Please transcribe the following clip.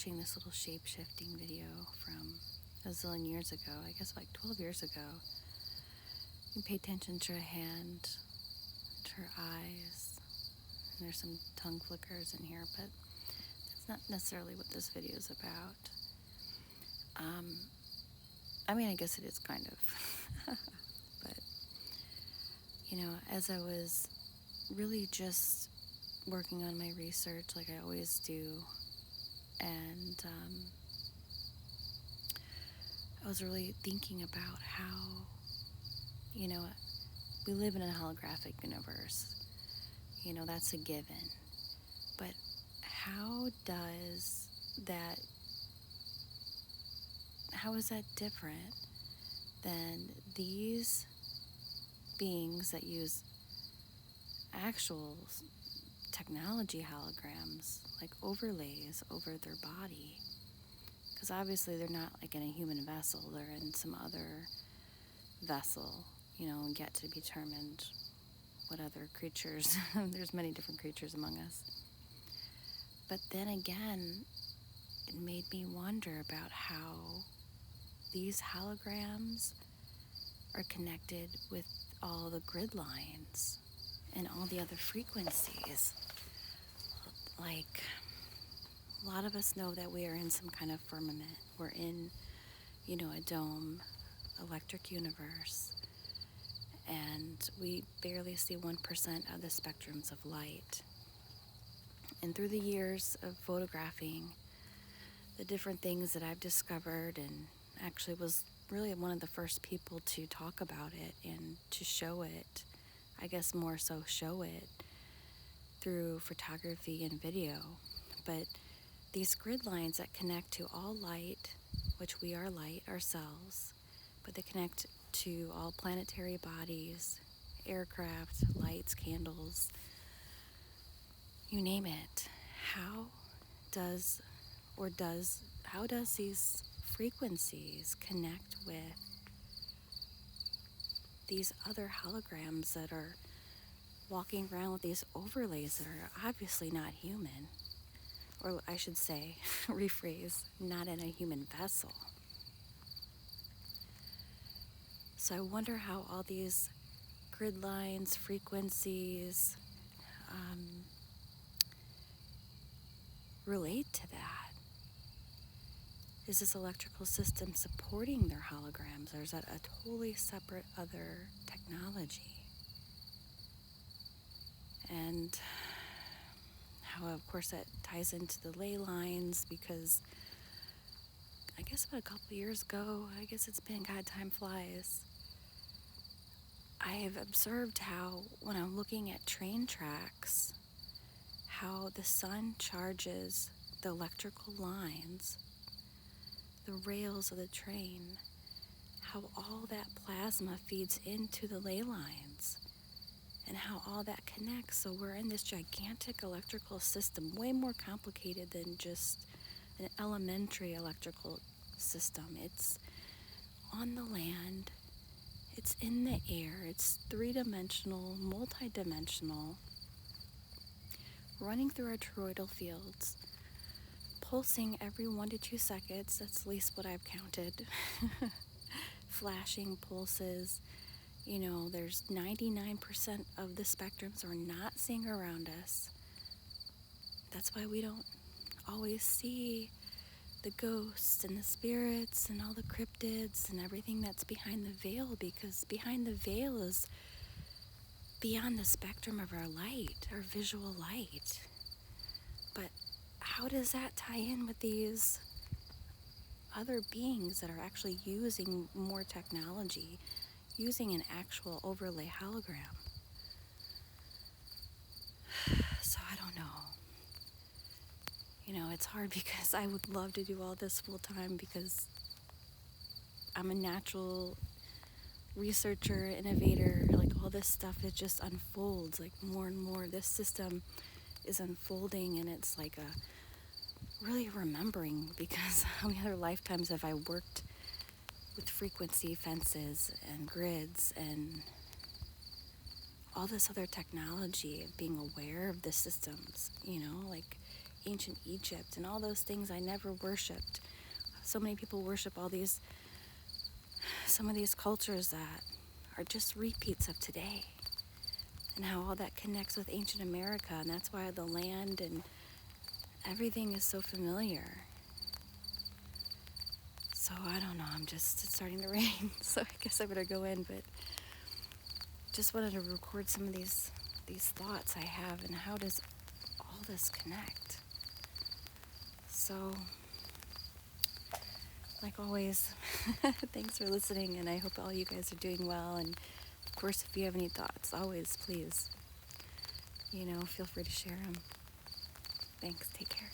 watching this little shape-shifting video from a zillion years ago, I guess like 12 years ago. You pay attention to her hand, to her eyes, and there's some tongue flickers in here, but that's not necessarily what this video is about. I guess it is kind of, but, as I was really just working on my research like I always do, and I was really thinking about how, we live in a holographic universe. That's a given. But how is that different than these beings that use actual technology holograms, like overlays over their body? Because obviously they're not like in a human vessel, they're in some other vessel, yet to be determined what other creatures. There's many different creatures among us. But then again, it made me wonder about how these holograms are connected with all the grid lines and all the other frequencies. Like, a lot of us know that we are in some kind of firmament. We're in, a dome, electric universe, and we barely see 1% of the spectrums of light. And through the years of photographing the different things that I've discovered, and actually was really one of the first people to talk about it and to show it, I guess more so show it through photography and video. But these grid lines that connect to all light, which we are light ourselves, but they connect to all planetary bodies, aircraft, lights, candles, you name it. How does these frequencies connect with these other holograms that are walking around with these overlays that are obviously not human? Or I should say, rephrase, not in a human vessel. So I wonder how all these grid lines, frequencies, relate to that. Is this electrical system supporting their holograms, or is that a totally separate other technology? And how, of course, that ties into the ley lines, because I guess about a couple years ago, I guess it's been, God, time flies, I have observed how when I'm looking at train tracks, how the sun charges the electrical lines, the rails of the train, how all that plasma feeds into the ley lines, and how all that connects. So we're in this gigantic electrical system, way more complicated than just an elementary electrical system. It's on the land, it's in the air, it's three-dimensional, multi-dimensional, running through our toroidal fields, pulsing every 1 to 2 seconds. That's at least what I've counted. Flashing pulses. There's 99% of the spectrums we're not seeing around us. That's why we don't always see the ghosts and the spirits and all the cryptids and everything that's behind the veil, because behind the veil is beyond the spectrum of our light, our visual light. But how does that tie in with these other beings that are actually using more technology, using an actual overlay hologram? So I don't know. It's hard because I would love to do all this full time, because I'm a natural researcher, innovator, like all this stuff, it just unfolds like more and more. This system is unfolding, and it's like a really remembering, because how many other lifetimes have I worked with frequency fences and grids and all this other technology, of being aware of the systems, like ancient Egypt and all those things I never worshipped. So many people worship some of these cultures that are just repeats of today, and how all that connects with ancient America, and that's why the land and everything is so familiar. So I don't know, it's starting to rain, so I guess I better go in, but just wanted to record some of these thoughts I have, and how does all this connect? So, like always, thanks for listening, and I hope all you guys are doing well. And of course, if you have any thoughts, always please, feel free to share them. Thanks. Take care.